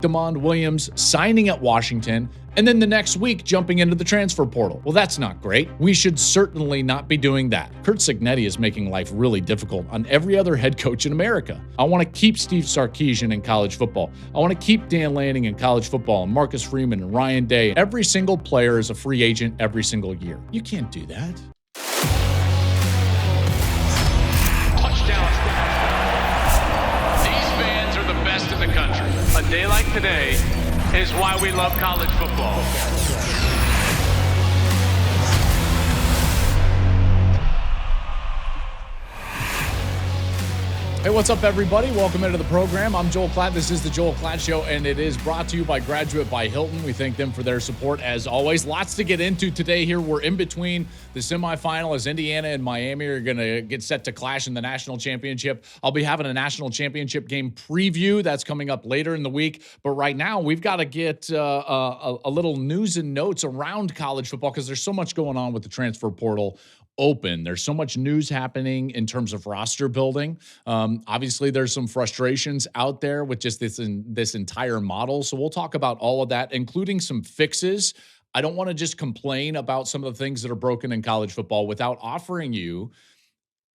DeMond Williams signing at Washington, and then the next week jumping into the transfer portal. Well, that's not great. We should certainly not be doing that. Curt Cignetti is making life really difficult on every other head coach in America. I want to keep Steve Sarkisian in college football. I want to keep Dan Lanning in college football, and Marcus Freeman and Ryan Day. Every single player is a free agent every single year. You can't do that. In the country. A day like today is why we love college football. Hey, what's up, everybody? Welcome into the program. I'm Joel Klatt. This is the Joel Klatt Show, and it is brought to you by Graduate by Hilton. We thank them for their support, as always. Lots to get into today here. We're in between the semifinal as Indiana and Miami are going to get set to clash in the national championship. I'll be having a national championship game preview. That's coming up later in the week. But right now, we've got to get a little news and notes around college football because there's so much going on with the transfer portal open. There's so much news happening in terms of roster building. Obviously, there's some frustrations out there with just this entire model. So we'll talk about all of that, including some fixes. I don't want to just complain about some of the things that are broken in college football without offering you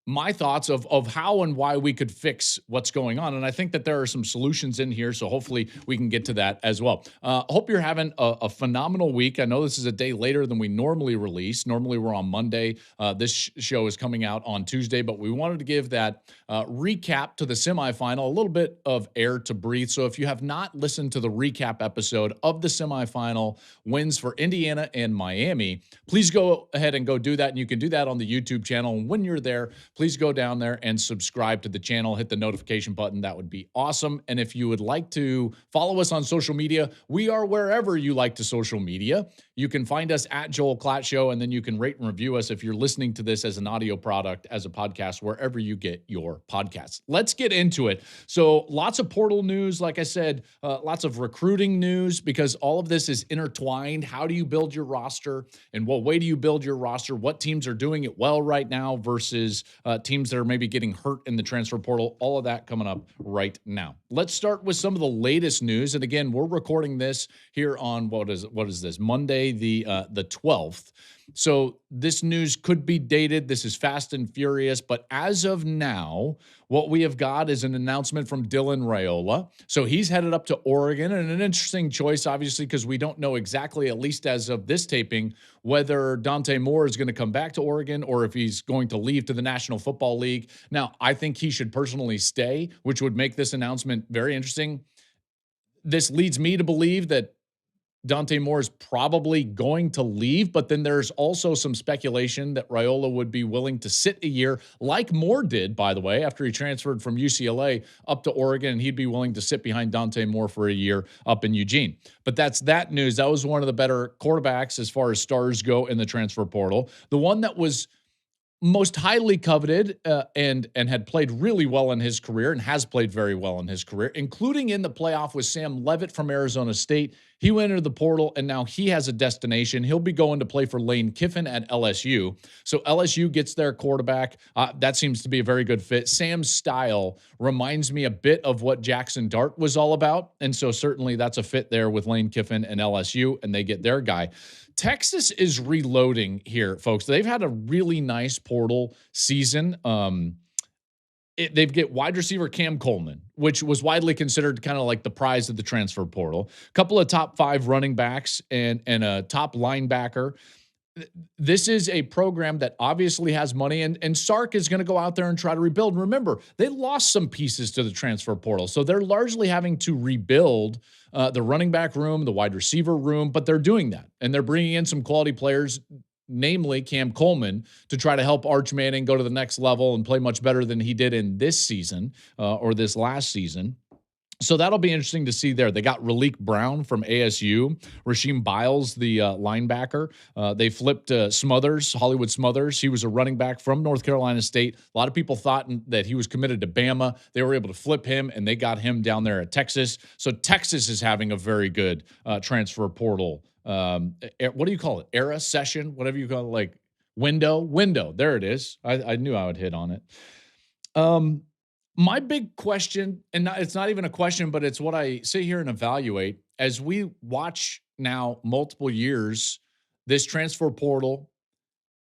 my thoughts of how and why we could fix what's going on. And I think that there are some solutions in here, so hopefully we can get to that as well. Hope you're having a phenomenal week. I know this is a day later than we normally release. Normally we're on Monday. This show is coming out on Tuesday, but we wanted to give that recap to the semifinal, a little bit of air to breathe. So if you have not listened to the recap episode of the semifinal wins for Indiana and Miami, please go ahead and go do that. And you can do that on the YouTube channel. And when you're there, please go down there and subscribe to the channel. Hit the notification button. That would be awesome. And if you would like to follow us on social media, we are wherever you like to social media. You can find us at Joel Klatt Show, and then you can rate and review us if you're listening to this as an audio product, as a podcast, wherever you get your podcasts. Let's get into it. So lots of portal news, like I said, lots of recruiting news, because all of this is intertwined. How do you build your roster? And what way do you build your roster? What teams are doing it well right now versus teams that are maybe getting hurt in the transfer portal? All of that coming up right now. Let's start with some of the latest news. And again, we're recording this here on what is this? Monday, the 12th. So this news could be dated. This is fast and furious. But as of now, what we have got is an announcement from Dylan Raiola. So he's headed up to Oregon, and an interesting choice, obviously, because we don't know exactly, at least as of this taping, whether Dante Moore is going to come back to Oregon or if he's going to leave to the National Football League. Now, I think he should personally stay, which would make this announcement very interesting. This leads me to believe that Dante Moore is probably going to leave, but then there's also some speculation that Raiola would be willing to sit a year, like Moore did, by the way, after he transferred from UCLA up to Oregon, and he'd be willing to sit behind Dante Moore for a year up in Eugene. But that's that news. That was one of the better quarterbacks as far as stars go in the transfer portal. The one that was most highly coveted and had played really well in his career and has played very well in his career, including in the playoff, with Sam Leavitt from Arizona State. He went into the portal, and now he has a destination. He'll be going to play for Lane Kiffin at LSU. So LSU gets their quarterback. That seems to be a very good fit. Sam's style reminds me a bit of what Jackson Dart was all about, and so certainly that's a fit there with Lane Kiffin and LSU, and they get their guy. Texas is reloading here, folks. They've had a really nice portal season. They've get wide receiver Cam Coleman, which was widely considered kind of like the prize of the transfer portal. A couple of top 5 running backs and a top linebacker. This is a program that obviously has money, and Sark is going to go out there and try to rebuild. Remember, they lost some pieces to the transfer portal, so they're largely having to rebuild the running back room, the wide receiver room, but they're doing that, and they're bringing in some quality players, namely Cam Coleman, to try to help Arch Manning go to the next level and play much better than he did in this season or this last season. So that'll be interesting to see there. They got Raleek Brown from ASU, Rasheem Biles, the linebacker. They flipped Hollywood Smothers. He was a running back from North Carolina State. A lot of people thought that he was committed to Bama. They were able to flip him, and they got him down there at Texas. So Texas is having a very good transfer portal. What do you call it? Era, session, whatever you call it, like window. There it is. I knew I would hit on it. My big question, and it's not even a question, but it's what I sit here and evaluate as we watch now multiple years, this transfer portal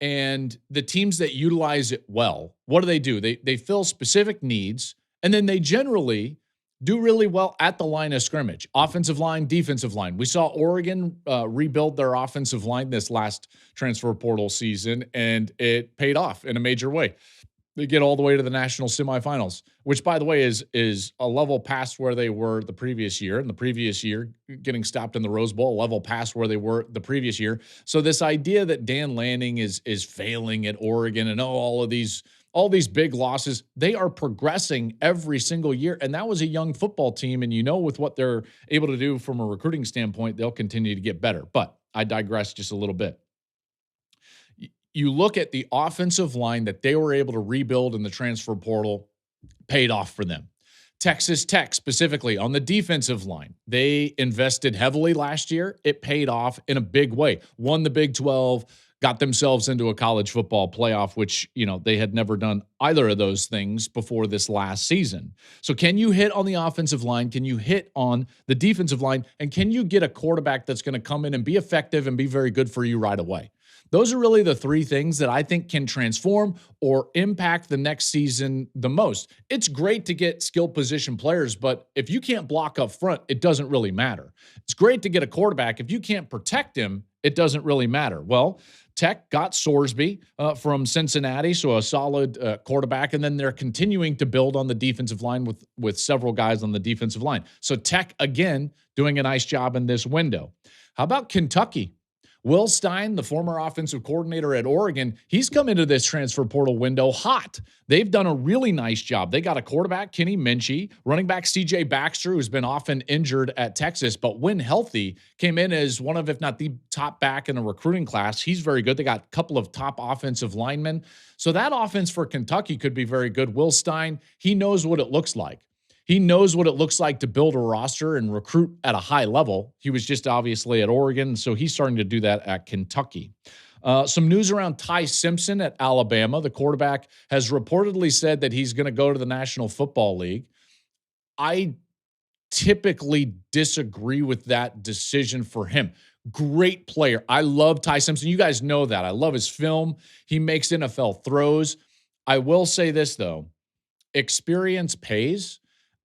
and the teams that utilize it well. What do? They fill specific needs, and then they generally do really well at the line of scrimmage, offensive line, defensive line. We saw Oregon rebuild their offensive line this last transfer portal season, and it paid off in a major way. They get all the way to the national semifinals, which, by the way, is a level past where they were the previous year. And the previous year, getting stopped in the Rose Bowl, a level past where they were the previous year. So this idea that Dan Lanning is failing at Oregon and all these big losses, they are progressing every single year. And that was a young football team. And with what they're able to do from a recruiting standpoint, they'll continue to get better. But I digress just a little bit. You look at the offensive line that they were able to rebuild in the transfer portal, paid off for them. Texas Tech, specifically on the defensive line, they invested heavily last year. It paid off in a big way. Won the Big 12, got themselves into a college football playoff, which, they had never done either of those things before this last season. So can you hit on the offensive line? Can you hit on the defensive line? And can you get a quarterback that's going to come in and be effective and be very good for you right away? Those are really the three things that I think can transform or impact the next season the most. It's great to get skill position players, but if you can't block up front, it doesn't really matter. It's great to get a quarterback. If you can't protect him, it doesn't really matter. Well, Tech got Sorsby from Cincinnati, so a solid quarterback, and then they're continuing to build on the defensive line with several guys on the defensive line. So Tech, again, doing a nice job in this window. How about Kentucky? Will Stein, the former offensive coordinator at Oregon, he's come into this transfer portal window hot. They've done a really nice job. They got a quarterback, Kenny Minchie, running back C.J. Baxter, who's been often injured at Texas, but when healthy, came in as one of, if not the top back in a recruiting class. He's very good. They got a couple of top offensive linemen. So that offense for Kentucky could be very good. Will Stein, he knows what it looks like. He knows what it looks like to build a roster and recruit at a high level. He was just obviously at Oregon, so he's starting to do that at Kentucky. Some news around Ty Simpson at Alabama. The quarterback has reportedly said that he's going to go to the National Football League. I typically disagree with that decision for him. Great player. I love Ty Simpson. You guys know that. I love his film. He makes NFL throws. I will say this, though. Experience pays.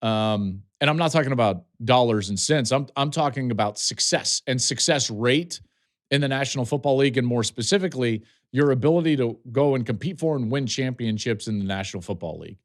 And I'm not talking about dollars and cents. I'm talking about success and success rate in the National Football League, and more specifically, your ability to go and compete for and win championships in the National Football League.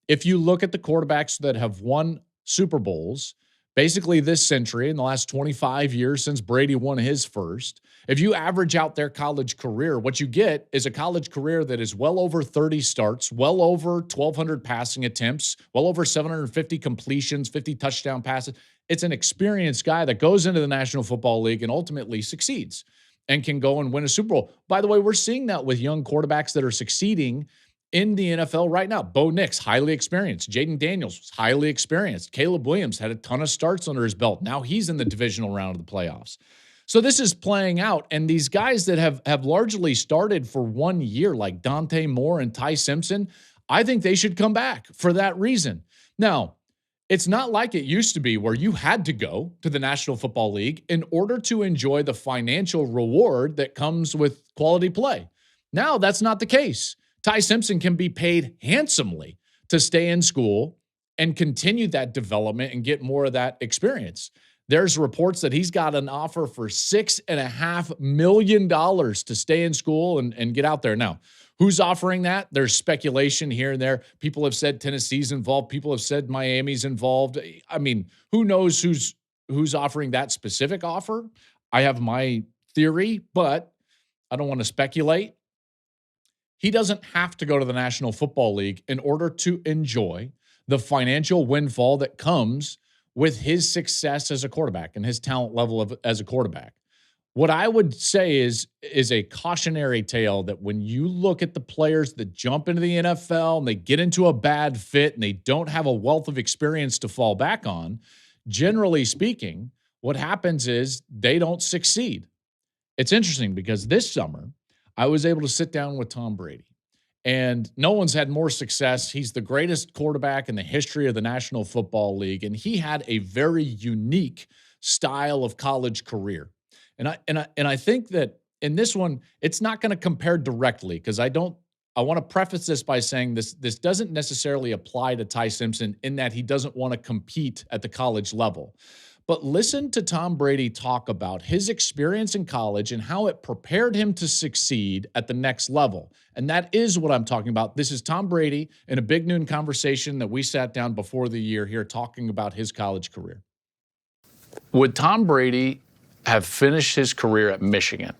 If you look at the quarterbacks that have won Super Bowls, basically this century, in the last 25 years since Brady won his first, if you average out their college career, what you get is a college career that is well over 30 starts, well over 1,200 passing attempts, well over 750 completions, 50 touchdown passes. It's an experienced guy that goes into the National Football League and ultimately succeeds and can go and win a Super Bowl. By the way, we're seeing that with young quarterbacks that are succeeding in the NFL right now. Bo Nix, highly experienced. Jaden Daniels was highly experienced. Caleb Williams had a ton of starts under his belt. Now he's in the divisional round of the playoffs. So this is playing out, and these guys that have largely started for 1 year, like Dante Moore and Ty Simpson, I think they should come back for that reason. Now, it's not like it used to be where you had to go to the National Football League in order to enjoy the financial reward that comes with quality play. Now, that's not the case. Ty Simpson can be paid handsomely to stay in school and continue that development and get more of that experience. There's reports that he's got an offer for $6.5 million to stay in school and get out there. Now, who's offering that? There's speculation here and there. People have said Tennessee's involved. People have said Miami's involved. I mean, who knows who's offering that specific offer? I have my theory, but I don't want to speculate. He doesn't have to go to the National Football League in order to enjoy the financial windfall that comes with his success as a quarterback and his talent level as a quarterback. What I would say is a cautionary tale that when you look at the players that jump into the NFL and they get into a bad fit and they don't have a wealth of experience to fall back on, generally speaking, what happens is they don't succeed. It's interesting because this summer, I was able to sit down with Tom Brady, And no one's had more success. He's the greatest quarterback in the history of the National Football League, and he had a very unique style of college career. And I think that in this one, it's not going to compare directly because I want to preface this by saying this doesn't necessarily apply to Ty Simpson in that he doesn't want to compete at the college level. But listen to Tom Brady talk about his experience in college and how it prepared him to succeed at the next level. And that is what I'm talking about. This is Tom Brady in a Big Noon conversation that we sat down before the year here talking about his college career. Would Tom Brady have finished his career at Michigan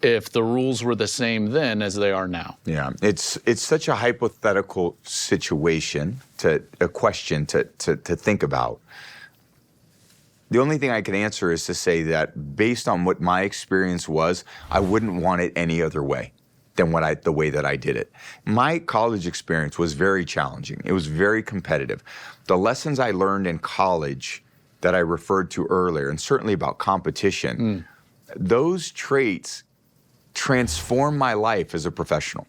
if the rules were the same then as they are now? Yeah, it's such a hypothetical situation, a question to think about. The only thing I can answer is to say that based on what my experience was, I wouldn't want it any other way than the way that I did it. My college experience was very challenging. It was very competitive. The lessons I learned in college that I referred to earlier, and certainly about competition, those traits transformed my life as a professional.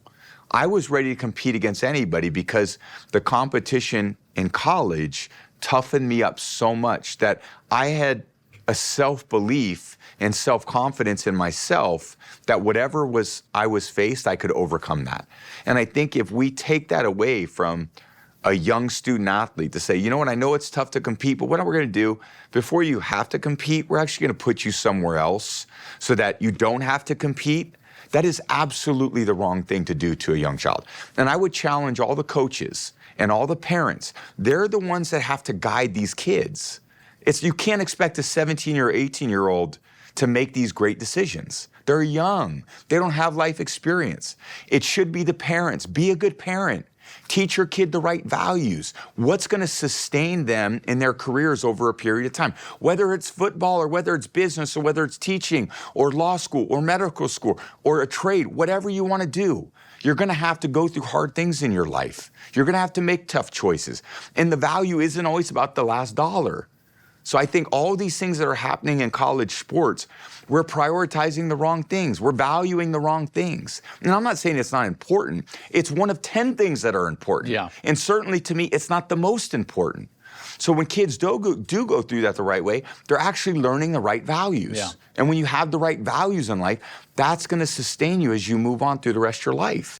I was ready to compete against anybody because the competition in college toughened me up so much that I had a self-belief and self-confidence in myself that whatever I was faced, I could overcome that. And I think if we take that away from a young student athlete to say, you know what, I know it's tough to compete, but what we're going to do, before you have to compete, we're actually going to put you somewhere else so that you don't have to compete. That is absolutely the wrong thing to do to a young child. And I would challenge all the coaches and all the parents. They're the ones that have to guide these kids. You can't expect a 17 or 18-year-old to make these great decisions. They're young. They don't have life experience. It should be the parents. Be a good parent. Teach your kid the right values. What's going to sustain them in their careers over a period of time? Whether it's football or whether it's business or whether it's teaching or law school or medical school or a trade, whatever you want to do, you're going to have to go through hard things in your life. You're going to have to make tough choices. And the value isn't always about the last dollar. So I think all these things that are happening in college sports, we're prioritizing the wrong things. We're valuing the wrong things. And I'm not saying it's not important. It's one of 10 things that are important. Yeah. And certainly to me, it's not the most important. So when kids do go through that the right way, they're actually learning the right values. Yeah. And when you have the right values in life, that's going to sustain you as you move on through the rest of your life.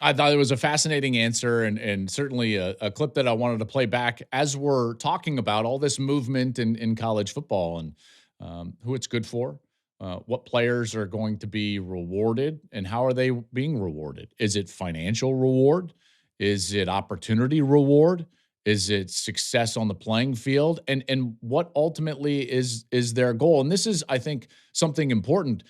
I thought it was a fascinating answer and certainly a clip that I wanted to play back as we're talking about all this movement in college football and who it's good for, what players are going to be rewarded, and how are they being rewarded? Is it financial reward? Is it opportunity reward? Is it success on the playing field? And what ultimately is their goal? And this is, I think, something important.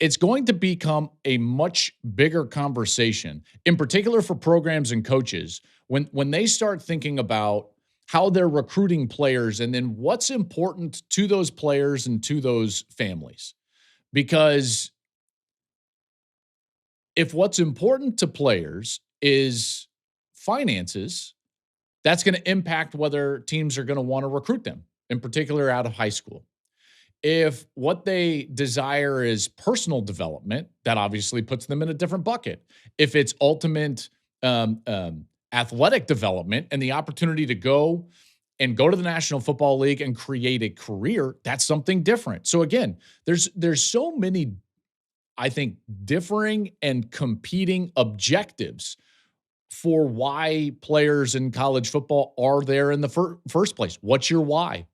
It's going to become a much bigger conversation, in particular for programs and coaches, when they start thinking about how they're recruiting players and then what's important to those players and to those families. Because if what's important to players is finances, that's going to impact whether teams are going to want to recruit them, in particular out of high school. If what they desire is personal development, that obviously puts them in a different bucket. If it's ultimate athletic development and the opportunity to go to the National Football League and create a career, that's something different. So again, there's so many, I think, differing and competing objectives for why players in college football are there in the first place. What's your why?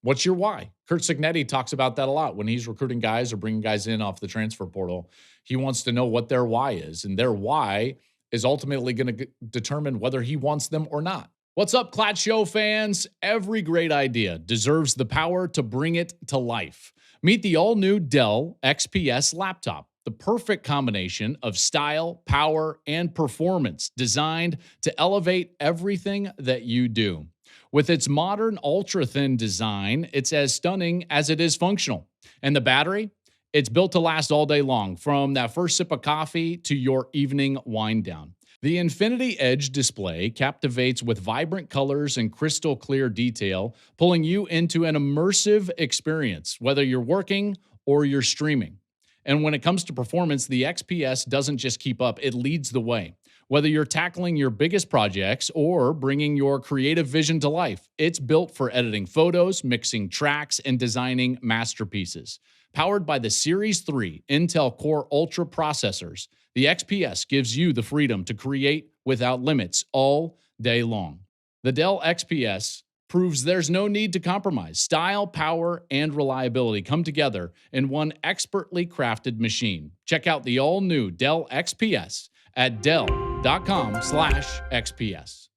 What's your why? Curt Cignetti talks about that a lot when he's recruiting guys or bringing guys in off the transfer portal. He wants to know what their why is, and their why is ultimately going to determine whether he wants them or not. What's up, Klatt Show fans? Every great idea deserves the power to bring it to life. Meet the all-new Dell XPS laptop, the perfect combination of style, power, and performance designed to elevate everything that you do. With its modern ultra-thin design, it's as stunning as it is functional. And the battery? It's built to last all day long, from that first sip of coffee to your evening wind down. The Infinity Edge display captivates with vibrant colors and crystal clear detail, pulling you into an immersive experience, whether you're working or you're streaming. And when it comes to performance, the XPS doesn't just keep up, it leads the way. Whether you're tackling your biggest projects or bringing your creative vision to life, it's built for editing photos, mixing tracks, and designing masterpieces. Powered by the Series 3 Intel Core Ultra processors, the XPS gives you the freedom to create without limits all day long. The Dell XPS proves there's no need to compromise. Style, power, and reliability come together in one expertly crafted machine. Check out the all-new Dell XPS at dell.com/XPS.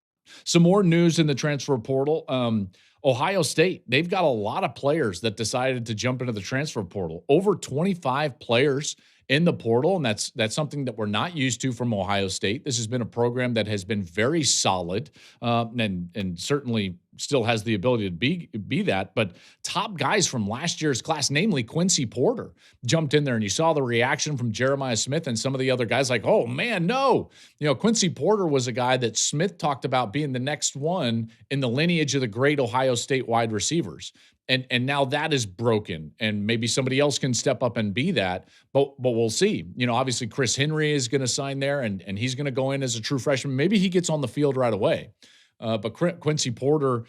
Some more news in the transfer portal. Ohio State, they've got a lot of players that decided to jump into the transfer portal. Over 25 players in the portal, and that's something that we're not used to from Ohio State. This has been a program that has been very solid, and certainly still has the ability to be that. But top guys from last year's class, namely Quincy Porter, jumped in there, and you saw the reaction from Jeremiah Smith and some of the other guys like, oh man, no. Quincy Porter was a guy that Smith talked about being the next one in the lineage of the great Ohio State wide receivers. And now that is broken, and maybe somebody else can step up and be that, but we'll see. Obviously Chris Henry is going to sign there, and he's going to go in as a true freshman. Maybe he gets on the field right away. But Quincy Porter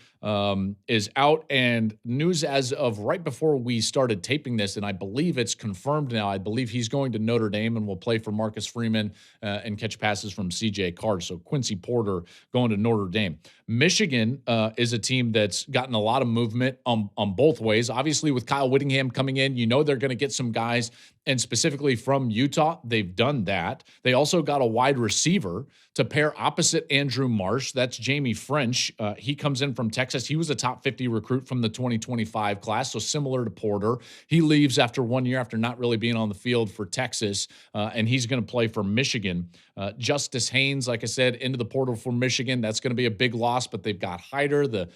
is out, and news as of right before we started taping this, and I believe it's confirmed now. I believe he's going to Notre Dame and will play for Marcus Freeman and catch passes from C.J. Card. So Quincy Porter going to Notre Dame. Michigan is a team that's gotten a lot of movement on both ways. Obviously, with Kyle Whittingham coming in, they're going to get some guys, and specifically from Utah, they've done that. They also got a wide receiver to pair opposite Andrew Marsh. That's Jamie French. He comes in from Texas. He was a top 50 recruit from the 2025 class, so similar to Porter. He leaves after 1 year after not really being on the field for Texas, and he's going to play for Michigan. Justice Haynes, like I said, into the portal for Michigan. That's going to be a big loss, but they've got Hyder, the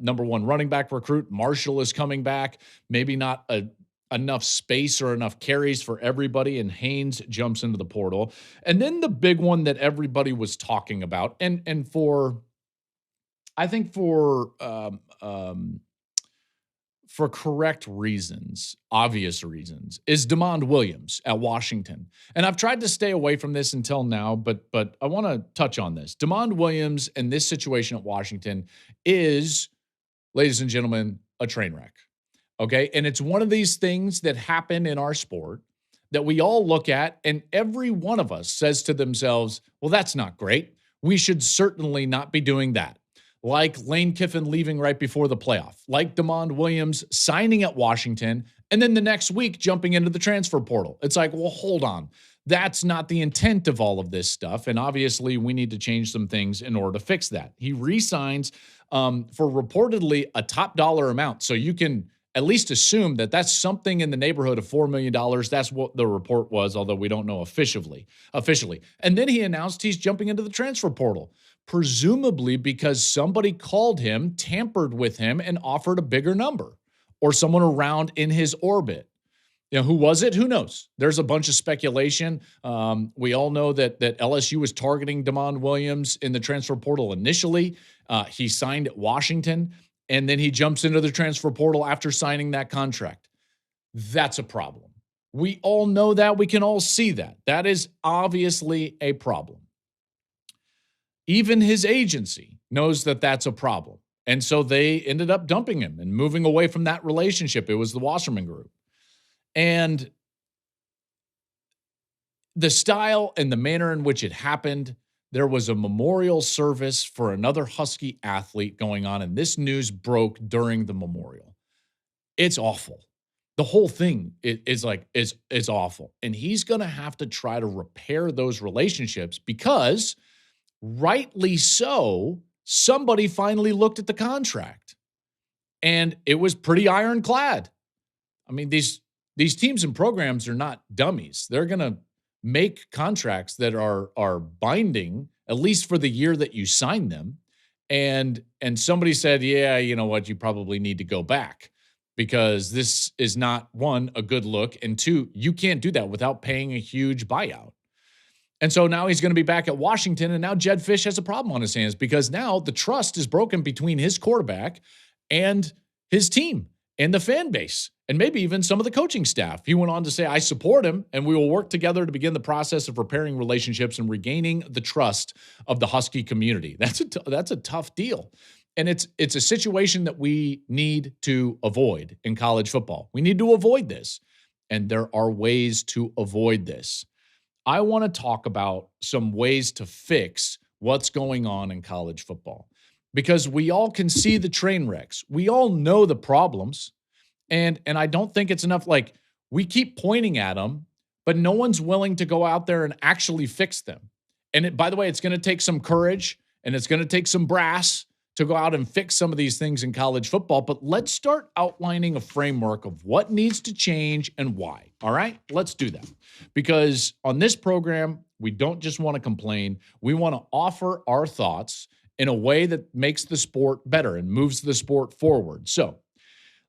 number one running back recruit. Marshall is coming back. Maybe not enough space or enough carries for everybody, and Haynes jumps into the portal. And then the big one that everybody was talking about, and for correct reasons, obvious reasons, is DeMond Williams at Washington. And I've tried to stay away from this until now, but I want to touch on this. DeMond Williams and this situation at Washington is, ladies and gentlemen, a train wreck. Okay, and it's one of these things that happen in our sport that we all look at, and every one of us says to themselves, well, that's not great. We should certainly not be doing that. Like Lane Kiffin leaving right before the playoff, like DeMond Williams signing at Washington, and then the next week jumping into the transfer portal. It's like, well, hold on. That's not the intent of all of this stuff, and obviously we need to change some things in order to fix that. He re-signs for reportedly a top dollar amount, so you can at least assume that that's something in the neighborhood of $4 million. That's what the report was, although we don't know officially. And then he announced he's jumping into the transfer portal, presumably because somebody called him, tampered with him, and offered a bigger number, or someone around in his orbit. Who was it? Who knows? There's a bunch of speculation. We all know that LSU was targeting DeMond Williams in the transfer portal initially. He signed at Washington, and then he jumps into the transfer portal after signing that contract. That's a problem. We all know that. We can all see that. That is obviously a problem. Even his agency knows that that's a problem. And so they ended up dumping him and moving away from that relationship. It was the Wasserman Group. And the style and the manner in which it happened, there was a memorial service for another Husky athlete going on, and this news broke during the memorial. It's awful. The whole thing is awful. And he's going to have to try to repair those relationships because, rightly so, somebody finally looked at the contract. And it was pretty ironclad. I mean, these teams and programs are not dummies. They're going to make contracts that are binding, at least for the year that you sign them. And somebody said, yeah, you know what, you probably need to go back because this is not, one, a good look, and two, you can't do that without paying a huge buyout. And so now he's going to be back at Washington, and now Jedd Fisch has a problem on his hands because now the trust is broken between his quarterback and his team. and the fan base, and maybe even some of the coaching staff. He went on to say, I support him, and we will work together to begin the process of repairing relationships and regaining the trust of the Husky community. That's a tough deal. And it's a situation that we need to avoid in college football. We need to avoid this. And there are ways to avoid this. I want to talk about some ways to fix what's going on in college football, because we all can see the train wrecks. We all know the problems. And I don't think it's enough. Like, we keep pointing at them, but no one's willing to go out there and actually fix them. And by the way, it's going to take some courage, and it's going to take some brass to go out and fix some of these things in college football. But let's start outlining a framework of what needs to change and why. All right, let's do that. Because on this program, we don't just want to complain. We want to offer our thoughts in a way that makes the sport better and moves the sport forward. So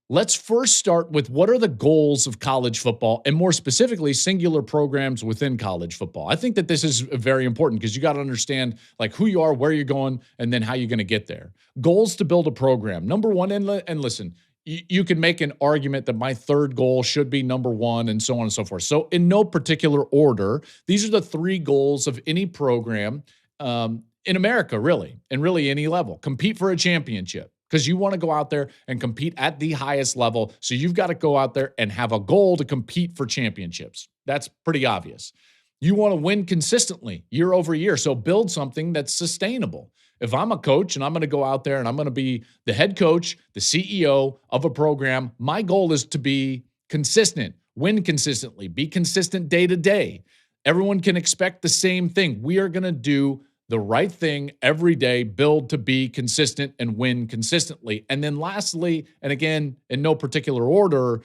let's first start with, what are the goals of college football, and more specifically, singular programs within college football? I think that this is very important, because you got to understand like who you are, where you're going, and then how you're going to get there. Goals to build a program. Number one, and listen, you can make an argument that my third goal should be number one, and so on and so forth. So in no particular order, these are the three goals of any program in America, really, and really any level. Compete for a championship, because you want to go out there and compete at the highest level. So you've got to go out there and have a goal to compete for championships. That's pretty obvious. You want to win consistently year over year. So build something that's sustainable. If I'm a coach and I'm going to go out there and I'm going to be the head coach, the CEO of a program, my goal is to be consistent, win consistently, be consistent day to day. Everyone can expect the same thing. We are going to do the right thing every day, build to be consistent and win consistently. And then lastly, and again, in no particular order,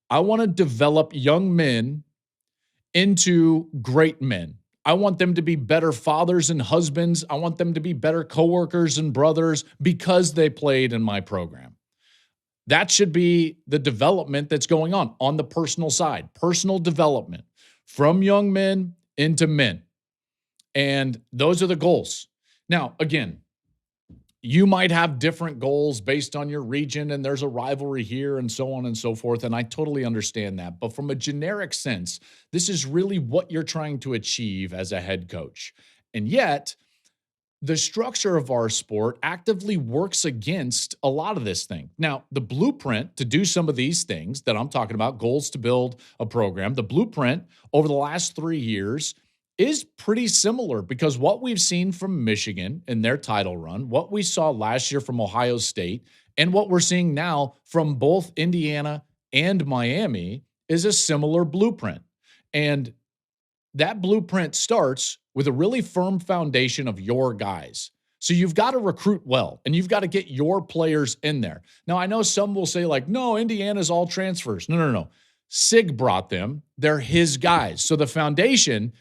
I want to develop young men into great men. I want them to be better fathers and husbands. I want them to be better coworkers and brothers because they played in my program. That should be the development that's going on the personal side, personal development from young men into men. And those are the goals. Now, again, you might have different goals based on your region, and there's a rivalry here and so on and so forth, and I totally understand that. But from a generic sense, this is really what you're trying to achieve as a head coach. And yet, the structure of our sport actively works against a lot of this thing. Now, the blueprint to do some of these things that I'm talking about, goals to build a program, the blueprint over the last 3 years is pretty similar, because what we've seen from Michigan in their title run, what we saw last year from Ohio State, and what we're seeing now from both Indiana and Miami is a similar blueprint. And that blueprint starts with a really firm foundation of your guys. So you've got to recruit well, and you've got to get your players in there. Now, I know some will say like, no, Indiana's all transfers. No. Sig brought them. They're his guys. So the foundation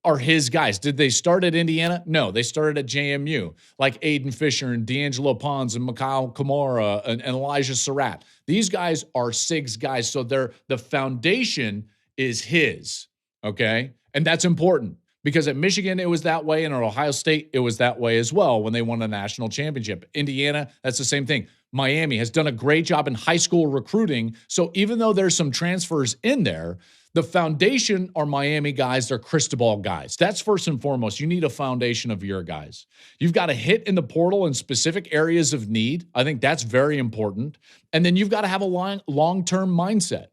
are his guys. Did they start at Indiana? No, they started at JMU, like Aiden Fisher and D'Angelo Pons and Mikhail Kamara and Elijah Surratt. These guys are Sig's guys, so the foundation is his, okay? And that's important, because at Michigan, it was that way, and at Ohio State, it was that way as well when they won a national championship. Indiana, that's the same thing. Miami has done a great job in high school recruiting, so even though there's some transfers in there, the foundation are Miami guys. They're Cristobal guys. That's first and foremost. You need a foundation of your guys. You've got to hit in the portal in specific areas of need. I think that's very important. And then you've got to have a long-term mindset.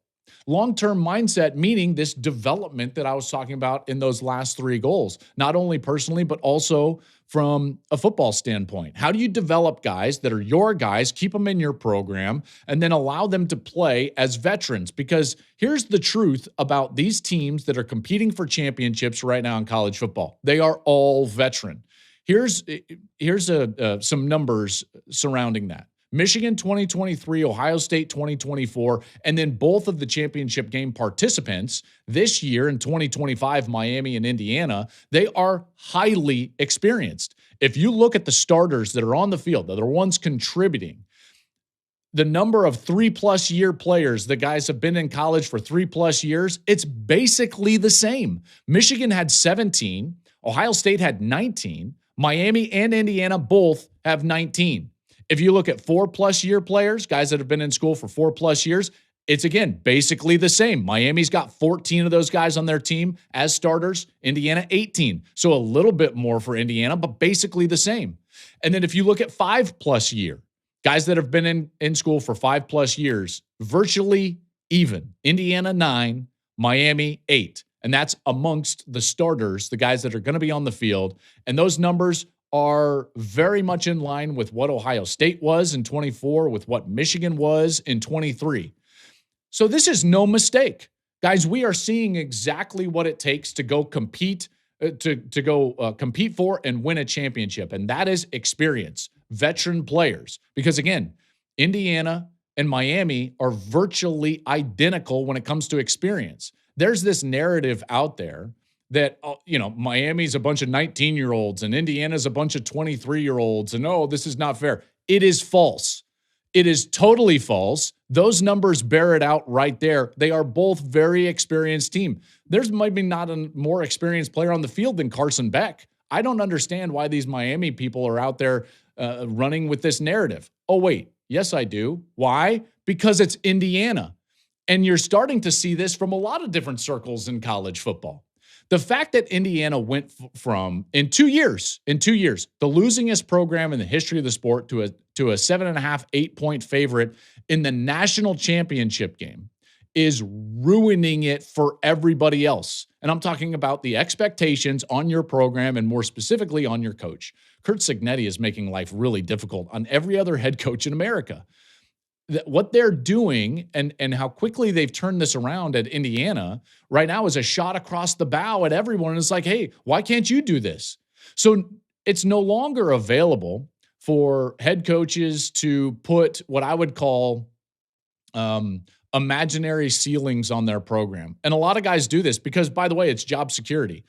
Long-term mindset, meaning this development that I was talking about in those last three goals, not only personally, but also from a football standpoint. How do you develop guys that are your guys, keep them in your program, and then allow them to play as veterans? Because here's the truth about these teams that are competing for championships right now in college football. They are all veteran. Here's some numbers surrounding that. Michigan 2023, Ohio State 2024, and then both of the championship game participants this year in 2025, Miami and Indiana, they are highly experienced. If you look at the starters that are on the field, that are ones contributing, the number of 3+ year players, the guys have been in college for 3+ years, it's basically the same. Michigan had 17, Ohio State had 19, Miami and Indiana both have 19. If you look at 4+ year players, guys that have been in school for 4+ years, it's, again, basically the same. Miami's got 14 of those guys on their team as starters. Indiana, 18. So a little bit more for Indiana, but basically the same. And then if you look at 5+ year, guys that have been in school for 5+ years, virtually even. Indiana, 9, Miami, 8. And that's amongst the starters, the guys that are going to be on the field. And those numbers are very much in line with what Ohio State was in 24, with what Michigan was in 23. So this is no mistake. Guys, we are seeing exactly what it takes to go compete, compete for and win a championship. And that is experience, veteran players. Because again, Indiana and Miami are virtually identical when it comes to experience. There's this narrative out there that, Miami's a bunch of 19-year-olds and Indiana's a bunch of 23-year-olds. And, this is not fair. It is false. It is totally false. Those numbers bear it out right there. They are both very experienced team. There's maybe not a more experienced player on the field than Carson Beck. I don't understand why these Miami people are out there running with this narrative. Oh, wait. Yes, I do. Why? Because it's Indiana. And you're starting to see this from a lot of different circles in college football. The fact that Indiana went from, in 2 years, the losingest program in the history of the sport to a 7.5, 8-point favorite in the national championship game is ruining it for everybody else. And I'm talking about the expectations on your program and more specifically on your coach. Curt Cignetti is making life really difficult on every other head coach in America. What they're doing and how quickly they've turned this around at Indiana right now is a shot across the bow at everyone. And it's like, hey, why can't you do this? So it's no longer available for head coaches to put what I would call imaginary ceilings on their program. And a lot of guys do this because, by the way, it's job security.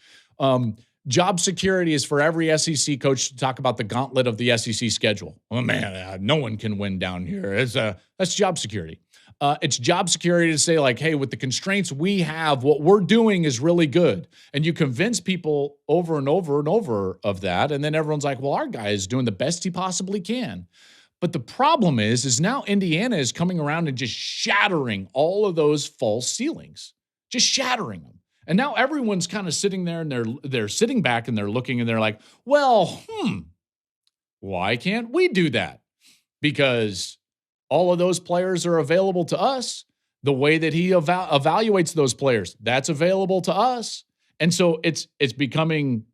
Job security is for every SEC coach to talk about the gauntlet of the SEC schedule. Oh, man, no one can win down here. That's job security. It's job security to say, like, hey, with the constraints we have, what we're doing is really good. And you convince people over and over and over of that. And then everyone's like, well, our guy is doing the best he possibly can. But the problem is now Indiana is coming around and just shattering all of those false ceilings, just shattering them. And now everyone's kind of sitting there and they're sitting back and they're looking and they're like, well, why can't we do that? Because all of those players are available to us. The way that he evaluates those players, that's available to us. And so it's becoming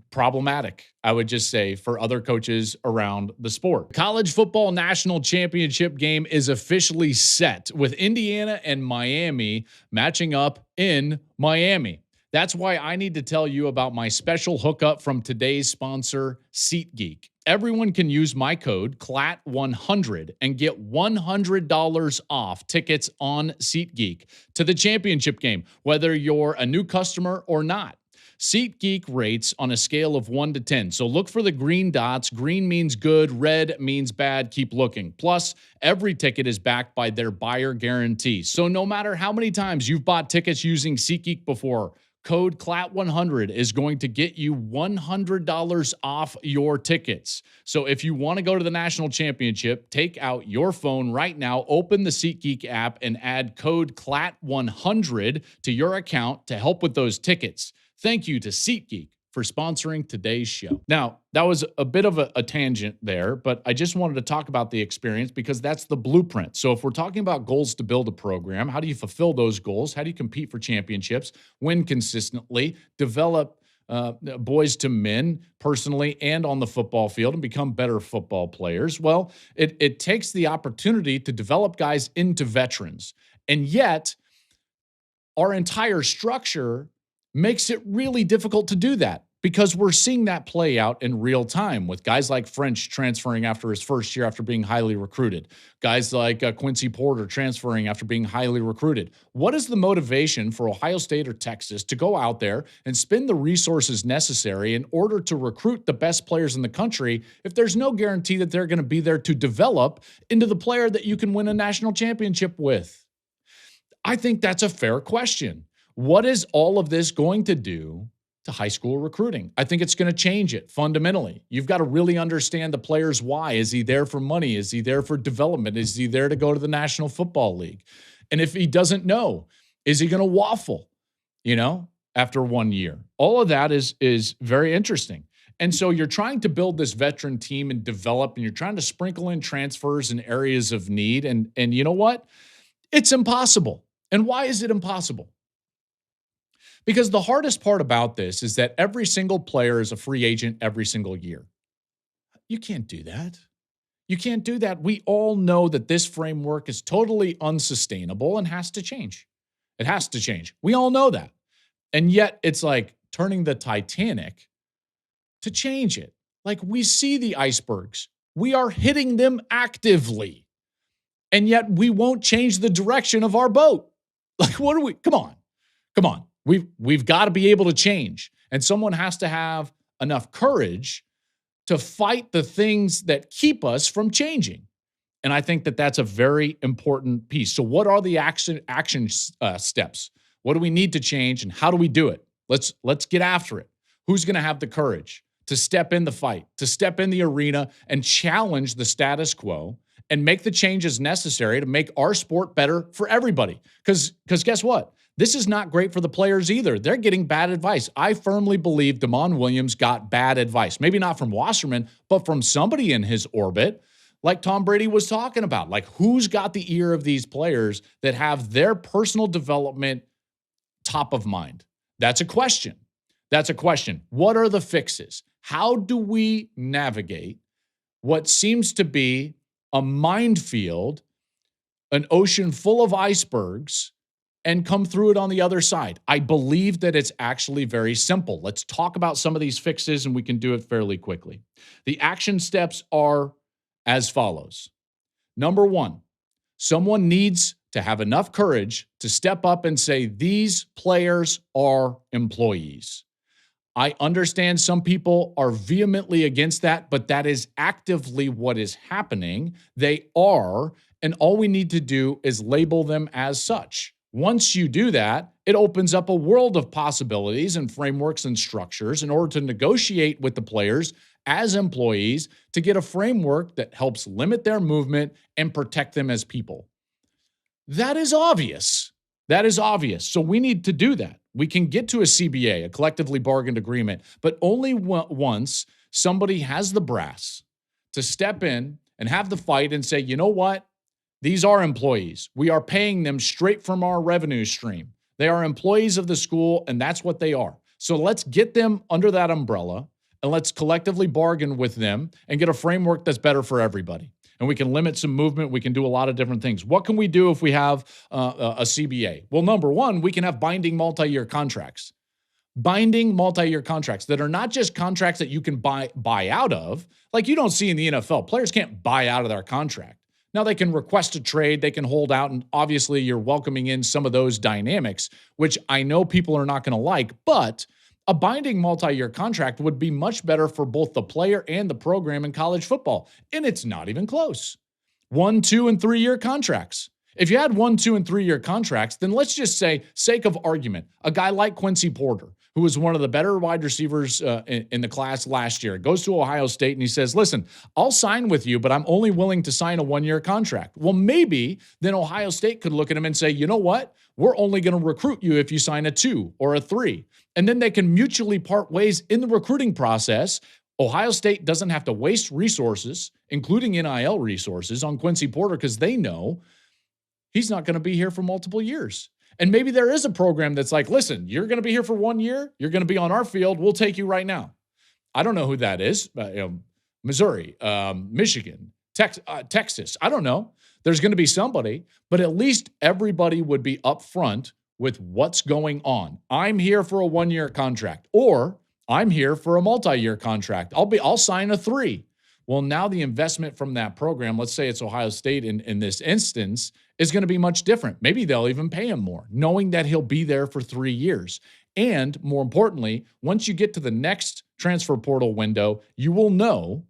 problematic, I would just say, for other coaches around the sport. College football national championship game is officially set with Indiana and Miami matching up in Miami. That's why I need to tell you about my special hookup from today's sponsor, SeatGeek. Everyone can use my code CLAT100 and get $100 off tickets on SeatGeek to the championship game, whether you're a new customer or not. SeatGeek rates on a scale of 1 to 10. So look for the green dots. Green means good. Red means bad. Keep looking. Plus, every ticket is backed by their buyer guarantee. So no matter how many times you've bought tickets using SeatGeek before, code CLAT100 is going to get you $100 off your tickets. So if you want to go to the national championship, take out your phone right now, open the SeatGeek app, and add code CLAT100 to your account to help with those tickets. Thank you to SeatGeek for sponsoring today's show. Now, that was a bit of a tangent there, but I just wanted to talk about the experience because that's the blueprint. So if we're talking about goals to build a program, how do you fulfill those goals? How do you compete for championships, win consistently, develop boys to men personally and on the football field and become better football players? Well, it takes the opportunity to develop guys into veterans. And yet, our entire structure makes it really difficult to do that because we're seeing that play out in real time with guys like French transferring after his first year after being highly recruited, guys like Quincy Porter transferring after being highly recruited. What is the motivation for Ohio State or Texas to go out there and spend the resources necessary in order to recruit the best players in the country if there's no guarantee that they're going to be there to develop into the player that you can win a national championship with? I think that's a fair question. What is all of this going to do to high school recruiting. I think it's going to change it fundamentally. You've got to really understand the player's why. Is he there for money? Is he there for development? Is he there to go to the National Football League? And if he doesn't know, is he going to waffle, after 1 year? All of that is very interesting. And so you're trying to build this veteran team and develop, and you're trying to sprinkle in transfers in areas of need. And you know what? It's impossible. And why is it impossible? Because the hardest part about this is that every single player is a free agent every single year. You can't do that. You can't do that. We all know that this framework is totally unsustainable and has to change. It has to change. We all know that. And yet it's like turning the Titanic to change it. Like, we see the icebergs. We are hitting them actively. And yet we won't change the direction of our boat. Like, what are we? Come on. We've got to be able to change. And someone has to have enough courage to fight the things that keep us from changing. And I think that that's a very important piece. So what are the action steps? What do we need to change, and how do we do it? Let's get after it. Who's going to have the courage to step in the fight, to step in the arena and challenge the status quo and make the changes necessary to make our sport better for everybody? Because guess what? This is not great for the players either. They're getting bad advice. I firmly believe Damon Williams got bad advice. Maybe not from Wasserman, but from somebody in his orbit, like Tom Brady was talking about. Like, who's got the ear of these players that have their personal development top of mind? That's a question. What are the fixes? How do we navigate what seems to be a minefield, an ocean full of icebergs, and come through it on the other side? I believe that it's actually very simple. Let's talk about some of these fixes, and we can do it fairly quickly. The action steps are as follows. Number one, someone needs to have enough courage to step up and say, these players are employees. I understand some people are vehemently against that, but that is actively what is happening. They are, and all we need to do is label them as such. Once you do that, it opens up a world of possibilities and frameworks and structures in order to negotiate with the players as employees to get a framework that helps limit their movement and protect them as people. That is obvious. So we need to do that. We can get to a CBA, a collectively bargained agreement, but only once somebody has the brass to step in and have the fight and say, you know what? These are employees. We are paying them straight from our revenue stream. They are employees of the school, and that's what they are. So let's get them under that umbrella, and let's collectively bargain with them and get a framework that's better for everybody. And we can limit some movement. We can do a lot of different things. What can we do if we have a CBA? Well, number one, we can have binding multi-year contracts. Binding multi-year contracts that are not just contracts that you can buy out of. Like, you don't see in the NFL. Players can't buy out of their contract. Now, they can request a trade, they can hold out, and obviously you're welcoming in some of those dynamics, which I know people are not going to like, but a binding multi-year contract would be much better for both the player and the program in college football, and it's not even close. 1, 2, and 3 year contracts. If you had 1, 2, and 3 year contracts, then let's just say, sake of argument, a guy like Quincy Porter, who was one of the better wide receivers in the class last year, goes to Ohio State and he says, listen, I'll sign with you, but I'm only willing to sign a 1 year contract. Well, maybe then Ohio State could look at him and say, you know what? We're only going to recruit you if you sign a 2 or a 3. And then they can mutually part ways in the recruiting process. Ohio State doesn't have to waste resources, including NIL resources, on Quincy Porter because they know he's not going to be here for multiple years. And maybe there is a program that's like, listen, you're going to be here for 1 year. You're going to be on our field. We'll take you right now. I don't know who that is. Missouri, Michigan, Texas. I don't know. There's going to be somebody, but at least everybody would be upfront with what's going on. I'm here for a 1 year contract, or I'm here for a multi-year contract. I'll sign a 3. Well, now the investment from that program, let's say it's Ohio State in this instance, is going to be much different. Maybe they'll even pay him more, knowing that he'll be there for 3 years. And more importantly, once you get to the next transfer portal window, you will know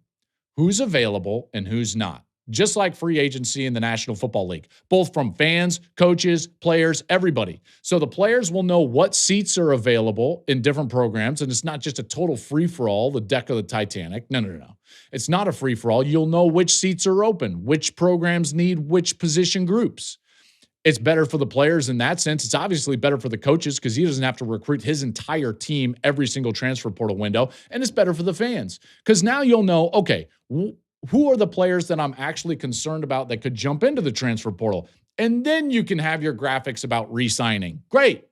who's available and who's not. just like free agency in the National Football League, both from fans, coaches, players, everybody. So the players will know what seats are available in different programs, and it's not just a total free-for-all, the deck of the Titanic. No. It's not a free-for-all. You'll know which seats are open, which programs need which position groups. It's better for the players in that sense. It's obviously better for the coaches because he doesn't have to recruit his entire team every single transfer portal window, and it's better for the fans because now you'll know, okay, who are the players that I'm actually concerned about that could jump into the transfer portal? And then you can have your graphics about re-signing. Great.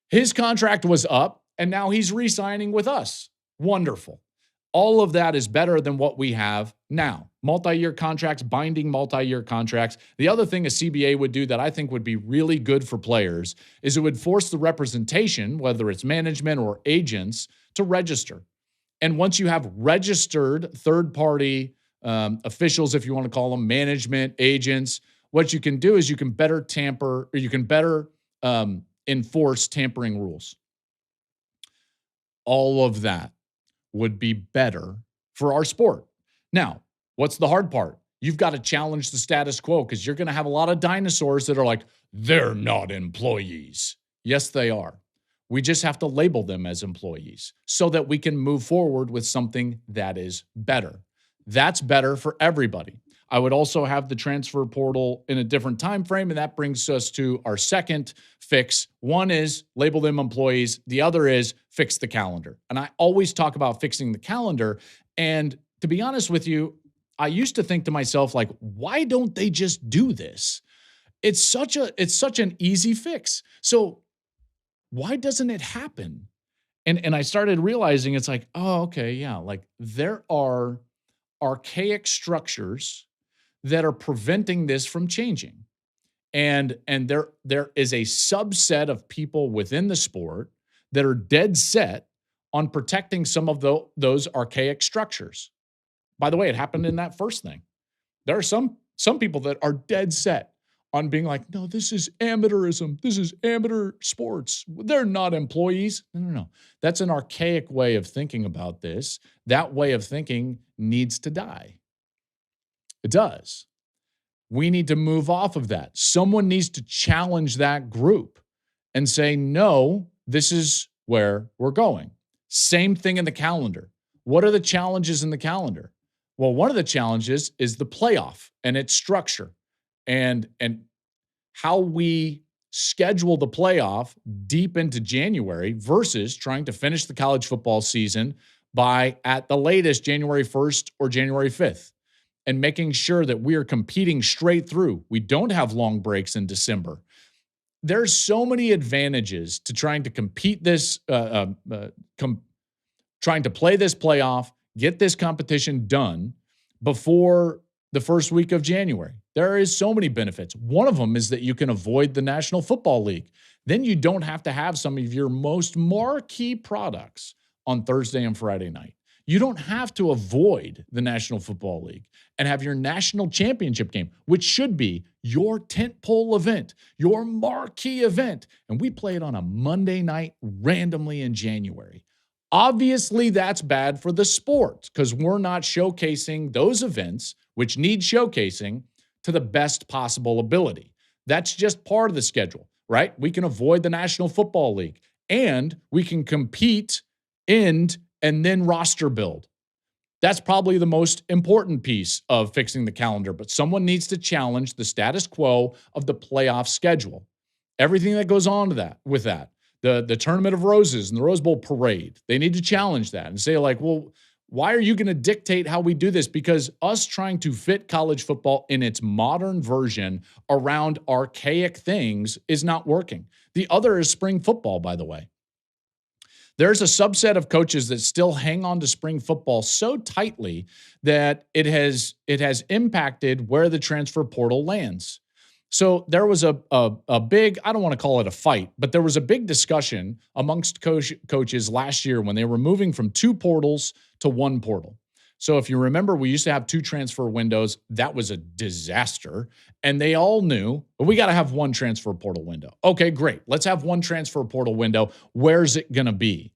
His contract was up, and now he's re-signing with us. Wonderful. All of that is better than what we have now. Multi-year contracts, binding multi-year contracts. The other thing a CBA would do that I think would be really good for players is it would force the representation, whether it's management or agents, to register. And once you have registered third-party officials, if you want to call them, management, agents, what you can do is you can better enforce tampering rules. All of that would be better for our sport. Now, what's the hard part? You've got to challenge the status quo because you're going to have a lot of dinosaurs that are like, they're not employees. Yes, they are. We just have to label them as employees so that we can move forward with something that is better. That's better for everybody. I would also have the transfer portal in a different time frame, and that brings us to our second fix. One is label them employees. The other is fix the calendar. And I always talk about fixing the calendar. And to be honest with you, I used to think to myself, like, why don't they just do this? It's such an easy fix. So why doesn't it happen? And I started realizing it's like, oh, okay, yeah, like there are archaic structures that are preventing this from changing. And there is a subset of people within the sport that are dead set on protecting some of those archaic structures. By the way, it happened in that first thing. There are some people that are dead set on being like, no, this is amateurism. This is amateur sports. They're not employees. No. That's an archaic way of thinking about this. That way of thinking needs to die. It does. We need to move off of that. Someone needs to challenge that group and say, no, this is where we're going. Same thing in the calendar. What are the challenges in the calendar? Well, one of the challenges is the playoff and its structure and how we schedule the playoff deep into January versus trying to finish the college football season by, at the latest, January 1st or January 5th. And making sure that we are competing straight through. We don't have long breaks in December. There's so many advantages to trying to compete this, trying to play this playoff, get this competition done before the first week of January. There is so many benefits. One of them is that you can avoid the National Football League. Then you don't have to have some of your most marquee products on Thursday and Friday night. You don't have to avoid the National Football League and have your national championship game, which should be your tentpole event, your marquee event. And we play it on a Monday night randomly in January. Obviously, that's bad for the sport because we're not showcasing those events, which need showcasing, to the best possible ability. That's just part of the schedule, right? We can avoid the National Football League and we can compete and then roster build. That's probably the most important piece of fixing the calendar, but someone needs to challenge the status quo of the playoff schedule. Everything that goes on to with that. The Tournament of Roses and the Rose Bowl parade. They need to challenge that and say, like, well, why are you going to dictate how we do this? Because us trying to fit college football in its modern version around archaic things is not working. The other is spring football, by the way. There's a subset of coaches that still hang on to spring football so tightly that it has impacted where the transfer portal lands. So there was a big, I don't want to call it a fight, but there was a big discussion amongst coaches last year when they were moving from 2 portals to 1 portal. So if you remember, we used to have 2 transfer windows. That was a disaster. And they all knew, we got to have 1 transfer portal window. Okay, great. Let's have 1 transfer portal window. Where's it going to be?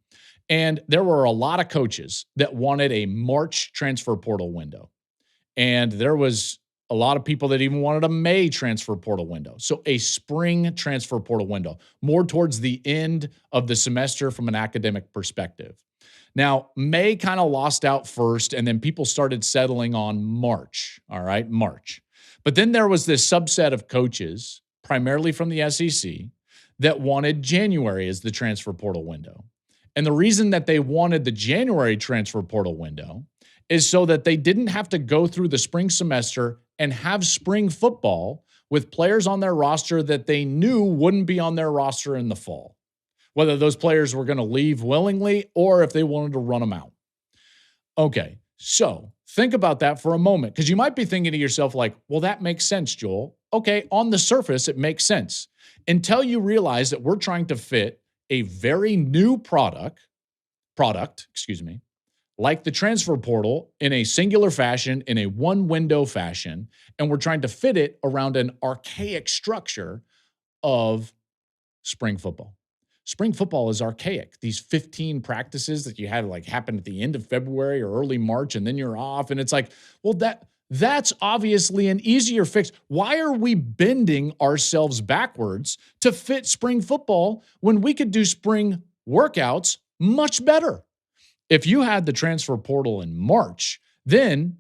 And there were a lot of coaches that wanted a March transfer portal window. And there was a lot of people that even wanted a May transfer portal window. So a spring transfer portal window, more towards the end of the semester from an academic perspective. Now, May kind of lost out first, and then people started settling on March, all right, March. But then there was this subset of coaches, primarily from the SEC, that wanted January as the transfer portal window. And the reason that they wanted the January transfer portal window is so that they didn't have to go through the spring semester and have spring football with players on their roster that they knew wouldn't be on their roster in the fall, whether those players were going to leave willingly or if they wanted to run them out. Okay, so think about that for a moment, because you might be thinking to yourself like, well, that makes sense, Joel. Okay, on the surface, it makes sense until you realize that we're trying to fit a very new product, like the transfer portal in a singular fashion, in a one-window fashion, and we're trying to fit it around an archaic structure of spring football. Spring football is archaic. These 15 practices that you had like happen at the end of February or early March, and then you're off, and it's like, well, that's obviously an easier fix. Why are we bending ourselves backwards to fit spring football when we could do spring workouts much better? If you had the transfer portal in March, then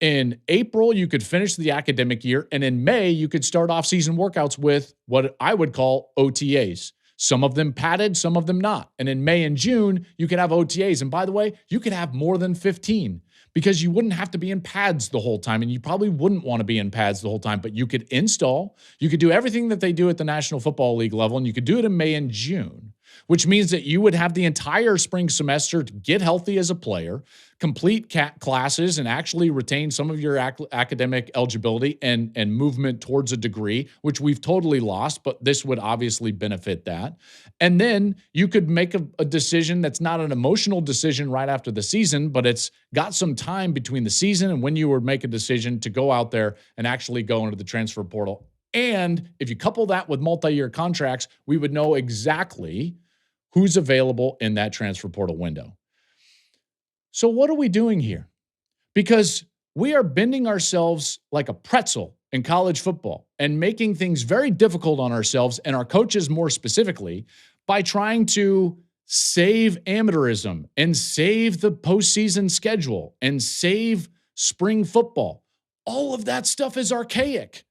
in April, you could finish the academic year, and in May, you could start off-season workouts with what I would call OTAs. Some of them padded, some of them not. And in May and June, you could have OTAs. And by the way, you could have more than 15 because you wouldn't have to be in pads the whole time, and you probably wouldn't want to be in pads the whole time, but you could install, you could do everything that they do at the National Football League level, and you could do it in May and June, which means that you would have the entire spring semester to get healthy as a player, complete classes, and actually retain some of your academic eligibility and movement towards a degree, which we've totally lost, but this would obviously benefit that. And then you could make a decision that's not an emotional decision right after the season, but it's got some time between the season and when you would make a decision to go out there and actually go into the transfer portal. And if you couple that with multi-year contracts, we would know exactly who's available in that transfer portal window. So what are we doing here? Because we are bending ourselves like a pretzel in college football and making things very difficult on ourselves and our coaches more specifically by trying to save amateurism and save the postseason schedule and save spring football. All of that stuff is archaic.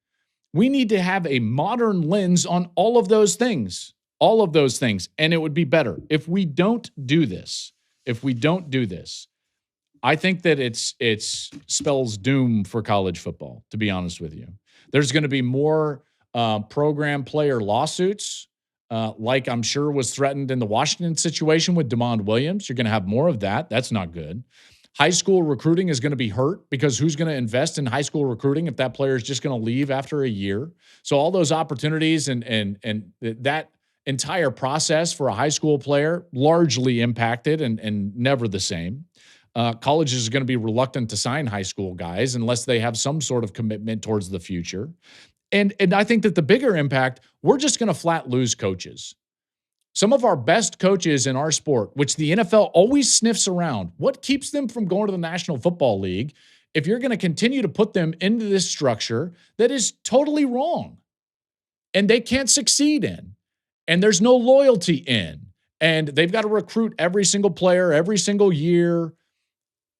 We need to have a modern lens on all of those things. And it would be better if we don't do this. I think that it spells doom for college football, to be honest with you. There's going to be more program player lawsuits, like I'm sure was threatened in the Washington situation with DeMond Williams. You're going to have more of that. That's not good. High school recruiting is going to be hurt because who's going to invest in high school recruiting if that player is just going to leave after a year? So all those opportunities and that entire process for a high school player largely impacted and never the same. Colleges are going to be reluctant to sign high school guys unless they have some sort of commitment towards the future. And I think that the bigger impact, we're just going to flat lose coaches. Some of our best coaches in our sport, which the NFL always sniffs around, what keeps them from going to the National Football League if you're going to continue to put them into this structure that is totally wrong and they can't succeed in, and there's no loyalty in, and they've got to recruit every single player every single year?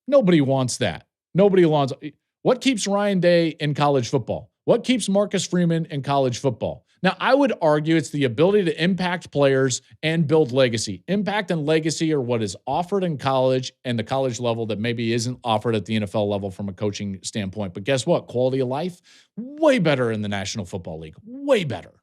Nobody wants that. Nobody wants. What keeps Ryan Day in college football? What keeps Marcus Freeman in college football? Now, I would argue it's the ability to impact players and build legacy. Impact and legacy are what is offered in college and the college level that maybe isn't offered at the NFL level from a coaching standpoint. But guess what? Quality of life, way better in the National Football League. Way better.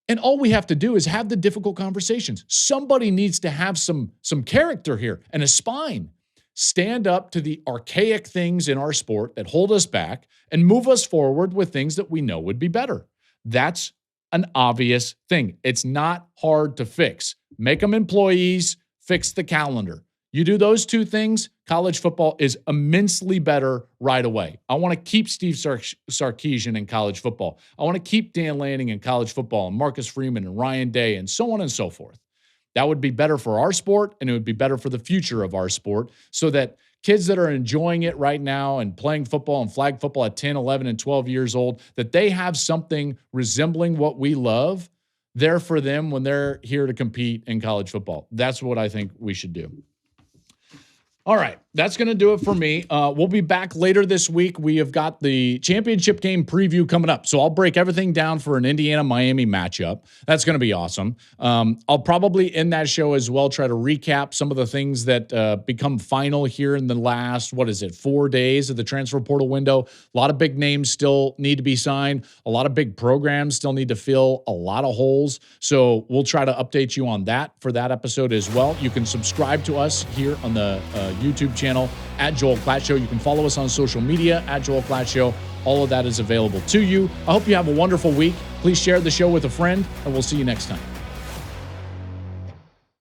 And all we have to do is have the difficult conversations. Somebody needs to have some character here and a spine. Stand up to the archaic things in our sport that hold us back and move us forward with things that we know would be better. That's an obvious thing. It's not hard to fix. Make them employees, fix the calendar. You do those two things, college football is immensely better right away. I want to keep Steve Sarkisian in college football. I want to keep Dan Lanning in college football and Marcus Freeman and Ryan Day and so on and so forth. That would be better for our sport, and it would be better for the future of our sport so that kids that are enjoying it right now and playing football and flag football at 10, 11, and 12 years old, that they have something resembling what we love there for them when they're here to compete in college football. That's what I think we should do. All right, that's going to do it for me. We'll be back later this week. We have got the championship game preview coming up, so I'll break everything down for an Indiana-Miami matchup. That's going to be awesome. I'll probably, in that show as well, try to recap some of the things that become final here in the last, 4 days of the transfer portal window. A lot of big names still need to be signed. A lot of big programs still need to fill a lot of holes, so we'll try to update you on that for that episode as well. You can subscribe to us here on the YouTube channel at Joel Klatt Show. You can follow us on social media at Joel Klatt Show. All of that is available to you. I hope you have a wonderful week. Please share the show with a friend, and we'll see you next time.